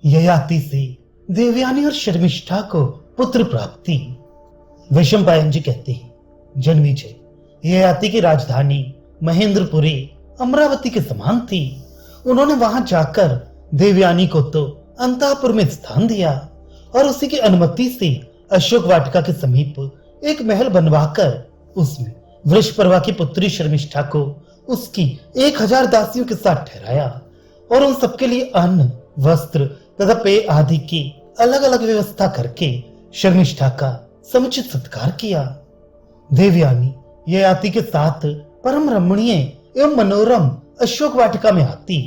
ययाति से देवयानी और शर्मिष्ठा को पुत्र प्राप्ति। विषमपायन जी कहते हैं, जन्मेजय, ययाति की राजधानी महेंद्रपुरी अमरावती के समान थी। उन्होंने वहां जाकर देवयानी को तो अंतापुर में स्थान दिया और उसी की अनुमति से अशोक वाटिका के समीप एक महल बनवाकर उसमें वृषपर्वा की पुत्री शर्मिष्ठा को उसकी 1000 दासियों के साथ ठहराया और उन सबके लिए अन्न, वस्त्र तथा पेय आदि की अलग अलग व्यवस्था करके शर्मिष्ठा का समुचित सत्कार किया। देवयानी ययाति के साथ परम रमणीय एवं मनोरम अशोक वाटिका में आती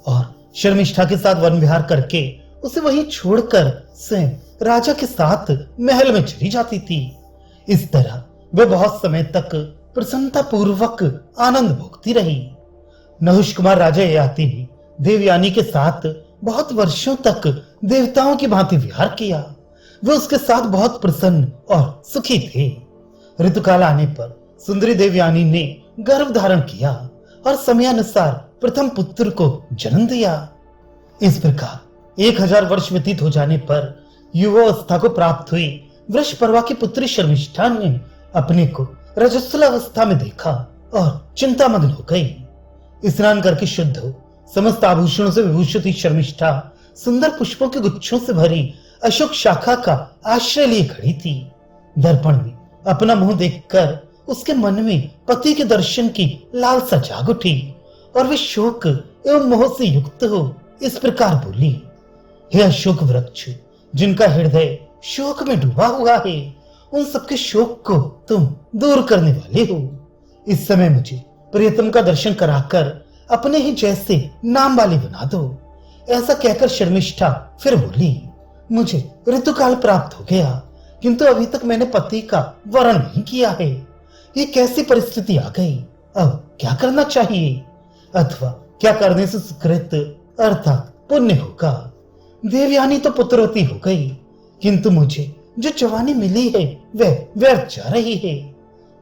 और शर्मिष्ठा के साथ वन विहार करके उसे वहीं छोड़कर स्वयं राजा के साथ महल में चली जाती थी। इस तरह वे बहुत समय तक प्रसन्नता पूर्वक आनंद भोगती रही। नहुष कुमार राजा ययाति ने देवयानी के साथ बहुत वर्षों तक देवताओं की भांति विहार किया। वे उसके साथ बहुत प्रसन्न और सुखी थे। ऋतुकाल आने पर सुंदरी देवयानी ने गर्भ धारण किया और समयानुसार प्रथम पुत्र को जन्म दिया। इस प्रकार 1000 वर्ष व्यतीत हो जाने पर युवावस्था को प्राप्त हुई वृषपर्वा की पुत्री शर्मिष्ठा ने अपने को रजस्वला अवस्था में देखा और चिंतामग्न हो गई। स्नान करके शुद्ध हो समस्त आभूषणों से विभूषित शर्मिष्ठा सुंदर पुष्पों के गुच्छों से भरी अशोक शाखा का आश्रय लिए खड़ी थी। दर्पण में अपना मुंह देखकर उसके मन में पति के दर्शन की लालसा जाग उठी और वे शोक एवं मोह से युक्त हो इस प्रकार बोली, हे अशोक वृक्ष, जिनका हृदय शोक में डूबा हुआ है, उन सबके शोक को तुम दूर करने वाले हो। इस समय मुझे प्रियतम का दर्शन कराकर अपने ही जैसे नाम वाली बना दो। ऐसा कहकर शर्मिष्ठा फिर बोली, मुझे ऋतुकाल प्राप्त हो गया, किंतु अभी तक मैंने पति का वरण नहीं किया है। ये कैसी परिस्थिति आ गई? अब क्या करना चाहिए? अथवा क्या करने से सुकृत अर्थात पुण्य होगा? देवयानी तो पुत्रवती हो गई, किंतु मुझे जो जवानी मिली है वह व्यर्थ जा रही है।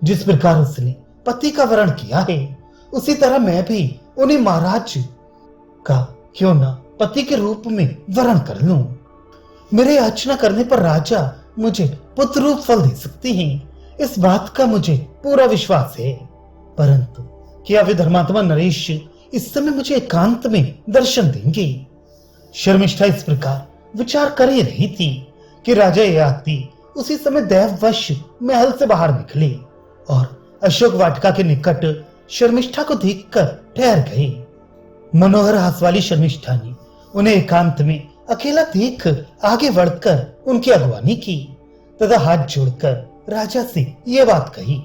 जिस प्रकार उसने पति का वरण किया है, उसी तरह मैं भी उन्हीं महाराज का क्यों ना पति के रूप में वरण कर लूं। मेरे याचना करने पर राजा मुझे पुत्र रूप फल दे सकते हैं, इस बात का मुझे पूरा विश्वास है। परंतु क्या वे धर्मात्मा नरेश इस समय मुझे एकांत में दर्शन देंगे? शर्मिष्ठा इस प्रकार विचार कर ही रही थी कि राजा ययाति उसी समय दैववश महल से बाहर निकले और अशोक वाटिका के निकट शर्मिष्ठा को देखकर ठहर गए। मनोहर हास वाली शर्मिष्ठा ने उन्हें एकांत में अकेला देख आगे बढ़कर उनकी अगवानी की तथा हाथ जोड़कर राजा से यह बात कही।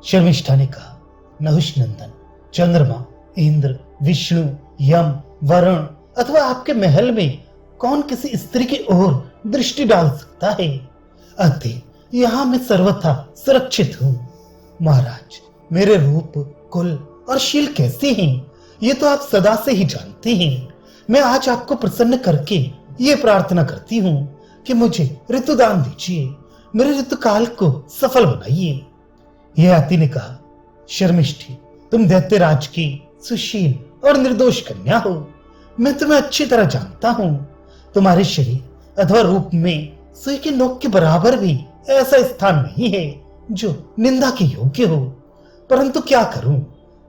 शर्मिष्ठा ने कहा, नहुष नंदन, चंद्रमा, इंद्र, विष्णु, यम, वरुण अथवा आपके महल में कौन किसी स्त्री की ओर दृष्टि डाल सकता है? अतः यहां मैं सर्वथा सुरक्षित हूं। महाराज, मेरे रूप, कुल और शील कैसे हैं, ये तो आप सदा से ही जानते हैं। मैं आज आपको प्रसन्न करके ये प्रार्थना करती हूँ कि मुझे ऋतुदान दीजिए, मेरे ऋतुकाल को सफल बनाइए। ययाति ने कहा, शर्मिष्ठी, तुम दैत्यराज की सुशील और निर्दोष कन्या हो। मैं तुम्हें अच्छी तरह जानता हूँ। तुम्हारे शरीर अथवा रूप में सुई के नोक के बराबर भी ऐसा स्थान नहीं है जो निंदा के योग्य हो। परंतु क्या करूं?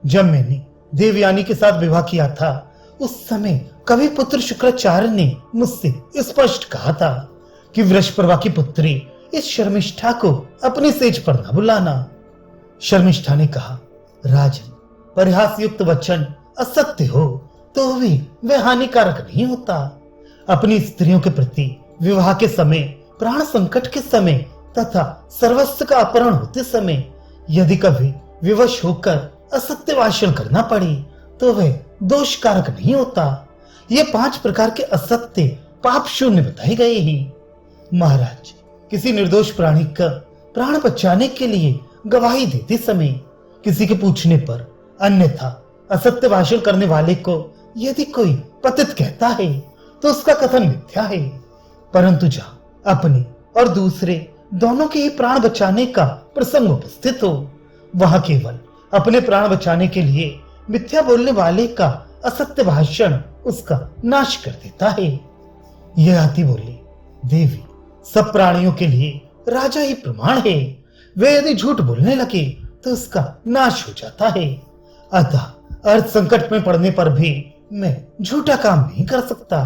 जब मैंने देवयानी के साथ विवाह किया था, उस समय कवि पुत्र शुक्राचार्य ने मुझसे स्पष्ट कहा था कि वृषपर्वा की पुत्री इस शर्मिष्ठा को अपनी सेज पर न बुलाना। शर्मिष्ठा ने कहा, राजन, परिहास युक्त वचन असत्य हो तो भी वह हानिकारक नहीं होता। अपनी स्त्रियों के प्रति विवाह के समय, प्राण संकट के समय तथा सर्वस्व का अपहरण होते समय यदि कभी विवश होकर असत्य भाषण करना पड़े तो वह दोष कारक नहीं होता। ये 5 प्रकार के असत्य पाप शून्य बताए गए हैं। महाराज, किसी निर्दोष प्राणी का प्राण बचाने के लिए गवाही देते समय किसी के पूछने पर अन्यथा असत्य भाषण करने वाले को यदि कोई पतित कहता है तो उसका कथन मिथ्या है। परंतु जहां अपने और दूसरे दोनों के ही प्राण बचाने का प्रसंग उपस्थित हो, वहां केवल अपने प्राण बचाने के लिए मिथ्या बोलने वाले का असत्य भाषण उसका नाश कर देता है। यह आती बोली, देवी, सब प्राणियों के लिए राजा ही प्रमाण है। वे यदि झूठ बोलने लगे तो उसका नाश हो जाता है। अतः अर्थ संकट में पड़ने पर भी मैं झूठा काम नहीं कर सकता।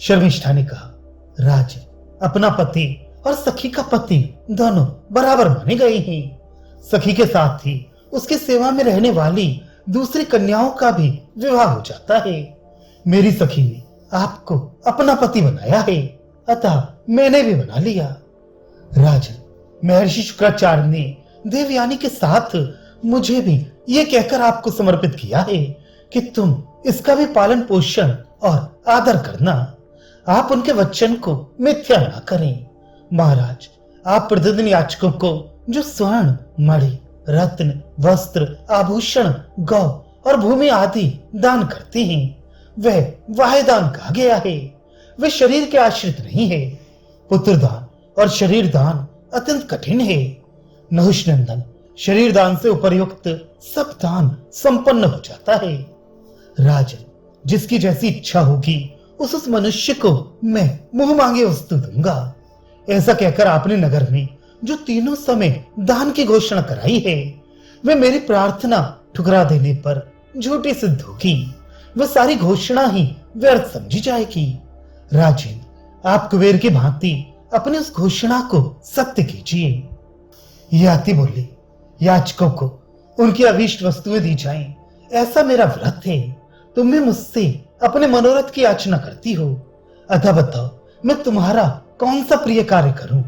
शर्मिष्ठा ने कहा, राज, अपना पति और सखी का पति दोनों बराबर माने गए हैं। सखी के साथ ही उसकी सेवा में रहने वाली दूसरी कन्याओं का भी विवाह हो जाता है। मेरी सखी ने आपको अपना पति बनाया है, अतः मैंने भी बना लिया। राजन, महर्षि शुक्राचार्य ने देवयानी के साथ मुझे भी ये कहकर आपको समर्पित किया है कि तुम इसका भी पालन पोषण और आदर करना। आप उनके वचन को मिथ्या ना करें। महाराज, आप प्रतिदिन याचकों को जो स्वर्ण, मणि, रत्न, वस्त्र, आभूषण, गौ और भूमि आदि दान करते हैं, वह वाह्य दान कहा गया है। वे शरीर के आश्रित नहीं है। पुत्र दान और शरीर दान अत्यंत कठिन है। नहुष नंदन, शरीर दान से उपर्युक्त सब दान संपन्न हो जाता है। राजन, जिसकी जैसी इच्छा होगी उस मनुष्य को मैं मुंह मांगे वस्तु दूंगा। ऐसा कहकर आपने नगर में जो तीनों समय दान की घोषणा कराई है, वे मेरी प्रार्थना ठुकरा देने पर झूठी सिद्ध होगी। वह सारी घोषणा ही व्यर्थ समझी जाएगी। राजन, आप कुबेर की भांति अपनी उस घोषणा को सत्य कीजिए। यह आती बोली, याचकों को उनकी अभीष्ट वस्तुएं दी जाएं, ऐसा मेरा व्रत है। तुम भी मुझसे अपने मनोरथ की याचना करती हो, अतः बताओ मैं तुम्हारा कौन सा प्रिय कार्य करूं?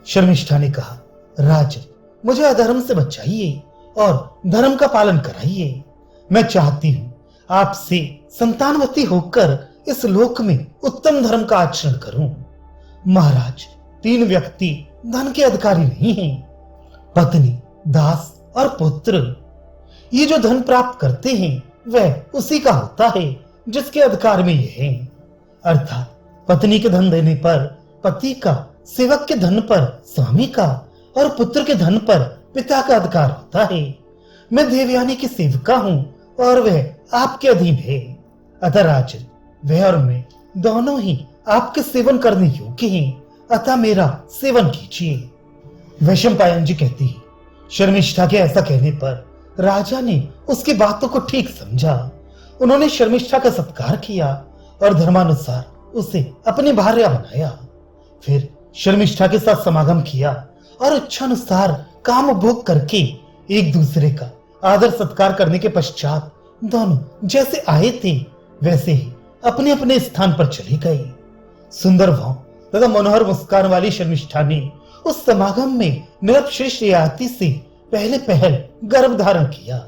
शर्मिष्ठा ने कहा, राजन, मुझे अधर्म से बचाइए और धर्म का पालन कराइए। मैं चाहती हूं आपसे संतानवती होकर इस लोक में उत्तम धर्म का आचरण करूं। महाराज, तीन व्यक्ति धन के अधिकारी नहीं हैं, पत्नी, दास और पुत्र। ये जो धन प्राप्त करते हैं वह उसी का होता है जिसके अधिकार में ये है। अर्थात पत्नी के धन देने पर पति का, सेवक के धन पर स्वामी का और पुत्र के धन पर पिता का अधिकार होता है। मैं देवयानी की सेविका हूं और वह आपके अधीन है। अतः राजन, वह और मैं दोनों ही आपके सेवन करने योग्य हैं, अतः मेरा सेवन कीजिए। वैशंपायन जी कहती है, शर्मिष्ठा के ऐसा कहने पर राजा ने उसकी बातों को ठीक समझा। उन्होंने शर्मिष्ठा का सत्कार किया और धर्मानुसार उसे अपनी भार्या बनाया। फिर शर्मिष्ठा के साथ समागम किया और इच्छानुसार काम भोग करके एक दूसरे का आदर सत्कार करने के पश्चात दोनों जैसे आए थे वैसे ही अपने अपने स्थान पर चले गए। सुंदर भाव तथा मनोहर मुस्कान वाली शर्मिष्ठा ने उस समागम में निरपश्रेष्ठ ययाति से पहले पहल गर्भ धारण किया।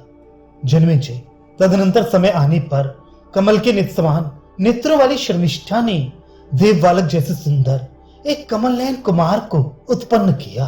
जन्मेजय तदनंतर समय आने पर कमल के नित समान नेत्रों वाली शर्मिष्ठा ने देव बालक जैसे सुंदर एक कमल नयन कुमार को उत्पन्न किया।